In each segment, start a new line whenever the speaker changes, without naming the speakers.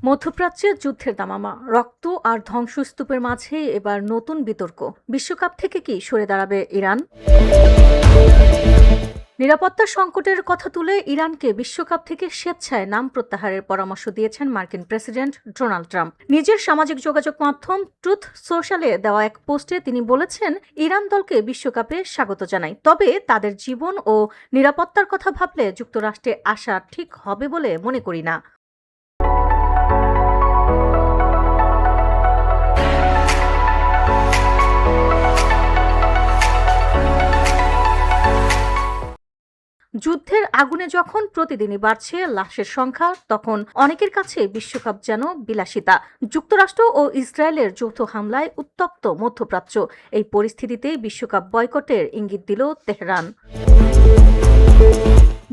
মধ্যপ্রাচ্যে যুদ্ধের দামামা, রক্ত আর ধ্বংসস্তূপের মাঝে এবার নতুন বিতর্ক। বিশ্বকাপ থেকে কি সরে দাঁড়াবে ইরান? নিরাপত্তা সংকটের কথা তুলে ইরানকে বিশ্বকাপ থেকে স্বেচ্ছায় নাম প্রত্যাহারের পরামর্শ দিয়েছেন মার্কিন প্রেসিডেন্ট ডোনাল্ড ট্রাম্প। নিজের সামাজিক যোগাযোগ মাধ্যম ট্রুথ সোশ্যালে দেওয়া এক পোস্টে তিনি বলেছেন, ইরান দলকে বিশ্বকাপে স্বাগত জানাই, তবে তাদের জীবন ও নিরাপত্তার কথা ভাবলে যুক্তরাষ্ট্রে আসা ঠিক হবে বলে মনে করি না। যুদ্ধের আগুনে যখন প্রতিদিনই বাড়ছে লাশের সংখ্যা, তখন অনেকের কাছে বিশ্বকাপ যেন বিলাসিতা। যুক্তরাষ্ট্র ও ইসরায়েলের যৌথ হামলায় উত্তপ্ত মধ্যপ্রাচ্য। এই পরিস্থিতিতে বিশ্বকাপ বয়কটের ইঙ্গিত দিল তেহরান।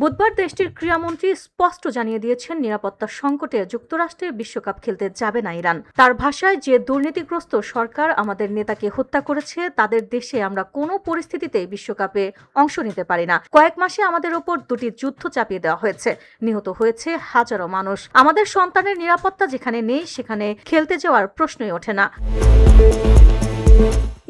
বুধবার দেশটির ক্রীড়ামন্ত্রী স্পষ্ট জানিয়ে দিয়েছেন, নিরাপত্তা সংকটে যুক্তরাষ্ট্রে বিশ্বকাপ খেলতে যাবে না ইরান। তার ভাষায়, যে দুর্নীতিগ্রস্ত সরকার আমাদের নেতাকে হত্যা করেছে, তাদের দেশে আমরা কোনো পরিস্থিতিতে বিশ্বকাপে অংশ নিতে পারি না। কয়েক মাসে আমাদের ওপর দুটি যুদ্ধ চাপিয়ে দেওয়া হয়েছে, নিহত হয়েছে হাজারো মানুষ। আমাদের সন্তানের নিরাপত্তা যেখানে নেই, সেখানে খেলতে যাওয়ার প্রশ্নই ওঠে না।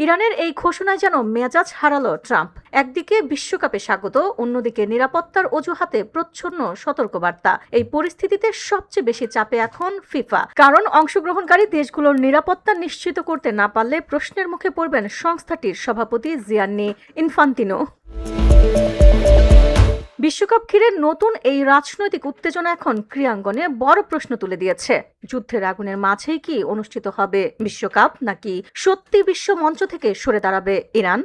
ইরানের এই ঘোষণায় যেন মেজাজ হারালো ট্রাম্প। একদিকে বিশ্বকাপে স্বাগত, অন্যদিকে নিরাপত্তার অজুহাতে প্রচ্ছন্ন সতর্কবার্তা। এই পরিস্থিতিতে সবচেয়ে বেশি চাপে এখন ফিফা, কারণ অংশগ্রহণকারী দেশগুলোর নিরাপত্তা নিশ্চিত করতে না পারলে প্রশ্নের মুখে পড়বেন সংস্থাটির সভাপতি জিয়ান্নি ইনফান্তিনো। বিশ্বকাপ ঘিরে নতুন এই রাজনৈতিক উত্তেজনা এখন ক্রীড়াঙ্গনে বড় প্রশ্ন তুলে দিয়েছে। যুদ্ধের আগুনের মাঝেই কি অনুষ্ঠিত হবে বিশ্বকাপ, নাকি সত্যি বিশ্ব মঞ্চ থেকে সরে দাঁড়াবে Iran?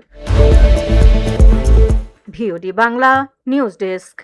VOD Bangla news desk.